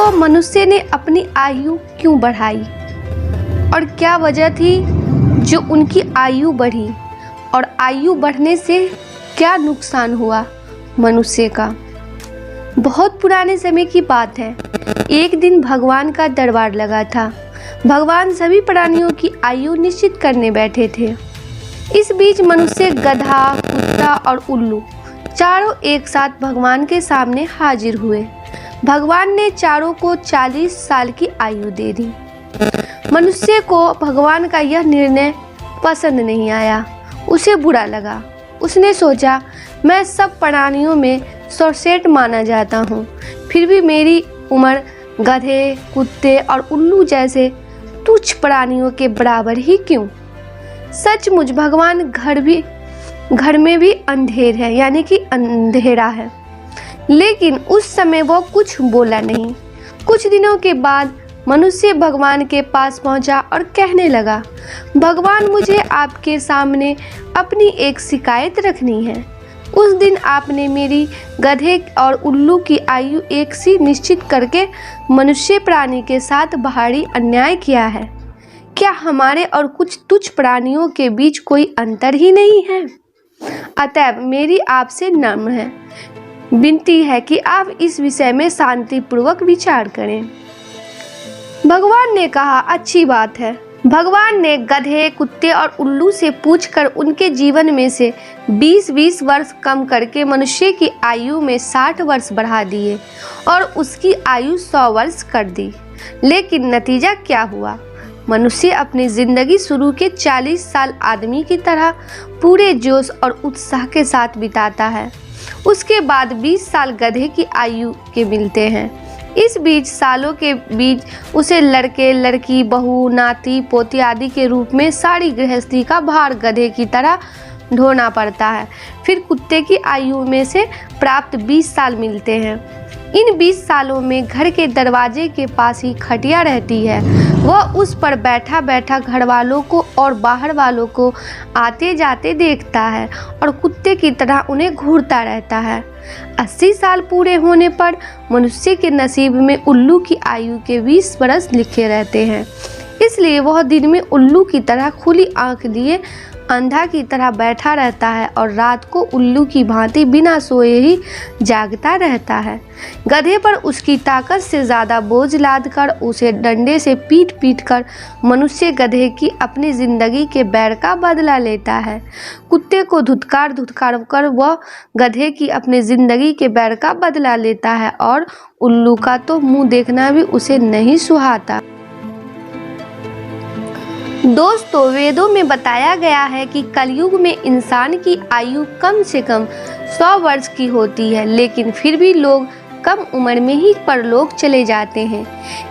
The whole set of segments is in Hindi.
तो मनुष्य ने अपनी आयु क्यों बढ़ाई और क्या वजह थी जो उनकी आयु बढ़ी, और आयु बढ़ने से क्या नुकसान हुआ मनुष्य का। बहुत पुराने समय की बात है। एक दिन भगवान का दरबार लगा था। भगवान सभी प्राणियों की आयु निश्चित करने बैठे थे। इस बीच मनुष्य, गधा, कुत्ता और उल्लू चारों एक साथ भगवान के सामने हाजिर हुए। भगवान ने चारों को 40 साल की आयु दे दी। मनुष्य को भगवान का यह निर्णय पसंद नहीं आया, उसे बुरा लगा। उसने सोचा, मैं सब प्राणियों में सर्वश्रेष्ठ माना जाता हूँ, फिर भी मेरी उम्र गधे, कुत्ते और उल्लू जैसे तुच्छ प्राणियों के बराबर ही क्यों। सचमुच भगवान घर में भी अंधेर है, यानी कि अंधेरा है। लेकिन उस समय वो कुछ बोला नहीं। कुछ दिनों के बाद मनुष्य भगवान के पास पहुंचा और कहने लगा, भगवान, मुझे आपके सामने अपनी एक शिकायत रखनी है। उस दिन आपने मेरी गधे और उल्लू की आयु एक सी निश्चित करके मनुष्य प्राणी के साथ भारी अन्याय किया है। क्या हमारे और कुछ तुच्छ प्राणियों के बीच कोई अंतर ही नहीं है? अतएव मेरी आपसे नम्र है विनती है कि आप इस विषय में शांतिपूर्वक विचार करें। भगवान ने कहा, अच्छी बात है। भगवान ने गधे, कुत्ते और उल्लू से पूछकर उनके जीवन में से 20-20 वर्ष कम करके मनुष्य की आयु में 60 वर्ष बढ़ा दिए और उसकी आयु 100 वर्ष कर दी। लेकिन नतीजा क्या हुआ? मनुष्य अपनी जिंदगी शुरू के 40 साल आदमी की तरह पूरे जोश और उत्साह के साथ बिताता है। उसके बाद 20 साल गधे की आयु के मिलते हैं। इस बीच सालों के बीच उसे लड़के, लड़की, बहू, नाती, पोती आदि के रूप में सारी गृहस्थी का भार गधे की तरह ढोना पड़ता है। फिर कुत्ते की आयु में से प्राप्त 20 साल मिलते हैं। इन 20 सालों में घर के दरवाजे के पास ही खटिया रहती है। वह उस पर बैठा बैठा घर वालों को और बाहर वालों को आते जाते देखता है और कुत्ते की तरह उन्हें घूरता रहता है। 80 साल पूरे होने पर मनुष्य के नसीब में उल्लू की आयु के 20 वर्ष लिखे रहते हैं। इसलिए वह दिन में उल्लू की तरह खुली आंख लिए अंधा की तरह बैठा रहता है और रात को उल्लू की भांति बिना सोए ही जागता रहता है। गधे पर उसकी ताकत से ज़्यादा बोझ लाद कर उसे डंडे से पीट पीट कर मनुष्य गधे की अपनी ज़िंदगी के बैर का बदला लेता है। कुत्ते को धुतकार धुतकार कर वह गधे की अपनी ज़िंदगी के बैर का बदला लेता है और उल्लू का तो मुँह देखना भी उसे नहीं सुहाता। दोस्तों, वेदों में बताया गया है कि कलयुग में इंसान की आयु कम से कम 100 वर्ष की होती है, लेकिन फिर भी लोग कम उम्र में ही परलोक चले जाते हैं।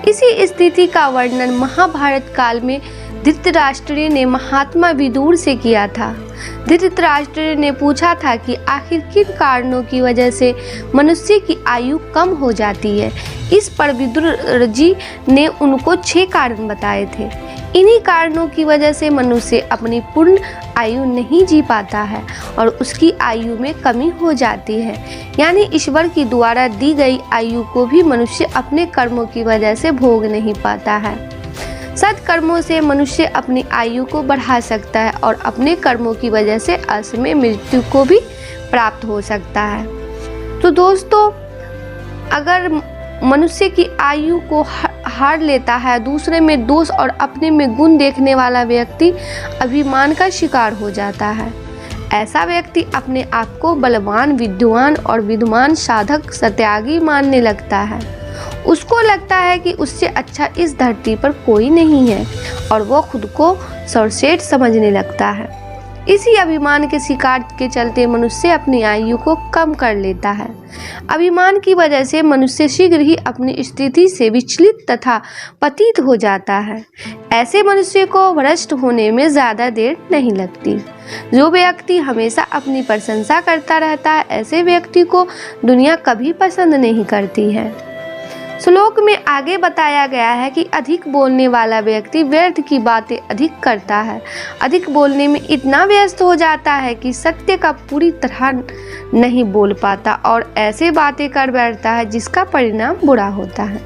इसी स्थिति का वर्णन महाभारत काल में धृतराष्ट्र ने महात्मा विदुर से किया था। धृतराष्ट्र ने पूछा था कि आखिर किन कारणों की वजह से मनुष्य की आयु कम हो जाती है। इस पर विदुर जी ने उनको 6 कारण बताए थे। इन्हीं कारणों की वजह से मनुष्य अपनी पूर्ण आयु नहीं जी पाता है और उसकी आयु में कमी हो जाती है। यानी ईश्वर की द्वारा दी गई आयु को भी मनुष्य अपने कर्मों की वजह से भोग नहीं पाता है। सत्कर्मों से मनुष्य अपनी आयु को बढ़ा सकता है और अपने कर्मों की वजह से असमय मृत्यु को भी प्राप्त हो सकता है। तो दोस्तों, अगर मनुष्य की आयु को हार लेता है, दूसरे में दोष और अपने में गुण देखने वाला व्यक्ति अभिमान का शिकार हो जाता है। ऐसा व्यक्ति अपने आप को बलवान, विद्वान और विद्वान, साधक, सत्यागी मानने लगता है। उसको लगता है कि उससे अच्छा इस धरती पर कोई नहीं है और वो खुद को सर्वश्रेष्ठ समझने लगता है। इसी अभिमान के शिकार के चलते मनुष्य अपनी आयु को कम कर लेता है। अभिमान की वजह से मनुष्य शीघ्र ही अपनी स्थिति से विचलित तथा पतित हो जाता है। ऐसे मनुष्य को भ्रष्ट होने में ज़्यादा देर नहीं लगती। जो व्यक्ति हमेशा अपनी प्रशंसा करता रहता है, ऐसे व्यक्ति को दुनिया कभी पसंद नहीं करती है। श्लोक में आगे बताया गया है कि अधिक बोलने वाला व्यक्ति व्यर्थ की बातें अधिक करता है। अधिक बोलने में इतना व्यस्त हो जाता है कि सत्य का पूरी तरह नहीं बोल पाता और ऐसे बातें कर बैठता है जिसका परिणाम बुरा होता है।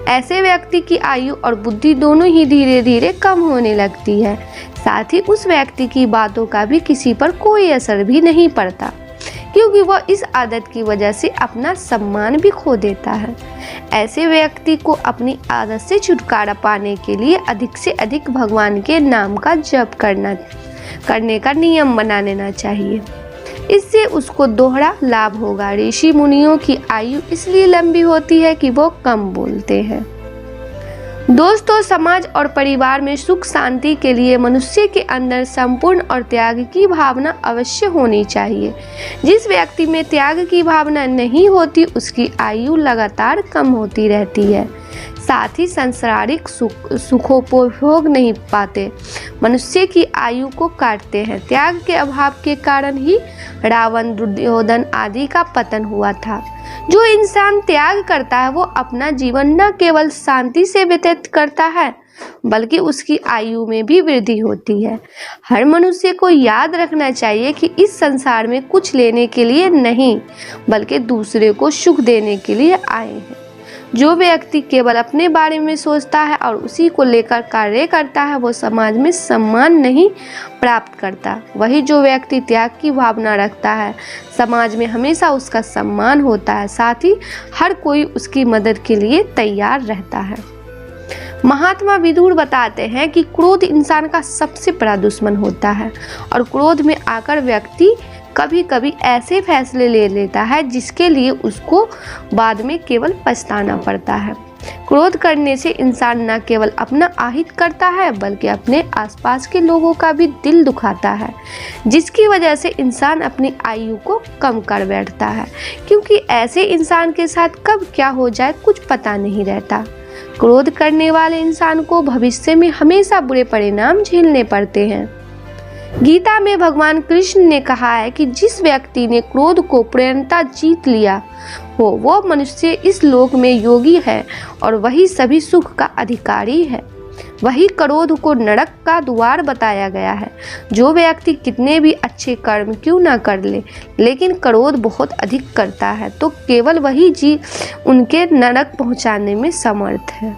ऐसे व्यक्ति की आयु और बुद्धि दोनों ही धीरे धीरे कम होने लगती है। साथ ही उस व्यक्ति की बातों का भी किसी पर कोई असर भी नहीं पड़ता, क्योंकि वह इस आदत की वजह से अपना सम्मान भी खो देता है। ऐसे व्यक्ति को अपनी आदत से छुटकारा पाने के लिए अधिक से अधिक भगवान के नाम का जप करने का नियम बना लेना चाहिए। इससे उसको दोहरा लाभ होगा। ऋषि मुनियों की आयु इसलिए लंबी होती है कि वो कम बोलते हैं। दोस्तों, समाज और परिवार में सुख शांति के लिए मनुष्य के अंदर संपूर्ण और त्याग की भावना अवश्य होनी चाहिए। जिस व्यक्ति में त्याग की भावना नहीं होती, उसकी आयु लगातार कम होती रहती है। साथ ही सांसारिक सुखोपभोग नहीं पाते, मनुष्य की आयु को काटते हैं। त्याग के अभाव के कारण ही रावण, दुर्योधन आदि का पतन हुआ था। जो इंसान त्याग करता है वो अपना जीवन न केवल शांति से व्यतीत करता है, बल्कि उसकी आयु में भी वृद्धि होती है। हर मनुष्य को याद रखना चाहिए कि इस संसार में कुछ लेने के लिए नहीं, बल्कि दूसरे को सुख देने के लिए आए हैं। जो व्यक्ति केवल अपने बारे में सोचता है और उसी को लेकर कार्य करता है, वो समाज में सम्मान नहीं प्राप्त करता। वही जो व्यक्ति त्याग की भावना रखता है, समाज में हमेशा उसका सम्मान होता है। साथ ही हर कोई उसकी मदद के लिए तैयार रहता है। महात्मा विदुर बताते हैं कि क्रोध इंसान का सबसे बड़ा दुश्मन होता है और क्रोध में आकर व्यक्ति कभी कभी ऐसे फैसले ले लेता है जिसके लिए उसको बाद में केवल पछताना पड़ता है। क्रोध करने से इंसान न केवल अपना अहित करता है, बल्कि अपने आसपास के लोगों का भी दिल दुखाता है, जिसकी वजह से इंसान अपनी आयु को कम कर बैठता है, क्योंकि ऐसे इंसान के साथ कब क्या हो जाए कुछ पता नहीं रहता। क्रोध करने वाले इंसान को भविष्य में हमेशा बुरे परिणाम झेलने पड़ते हैं। गीता में भगवान कृष्ण ने कहा है कि जिस व्यक्ति ने क्रोध को पूर्णतः जीत लिया हो, वो मनुष्य इस लोक में योगी है और वही सभी सुख का अधिकारी है। वही क्रोध को नरक का द्वार बताया गया है। जो व्यक्ति कितने भी अच्छे कर्म क्यों ना कर ले, लेकिन क्रोध बहुत अधिक करता है, तो केवल वही जीव उनके नरक पहुंचाने में समर्थ है।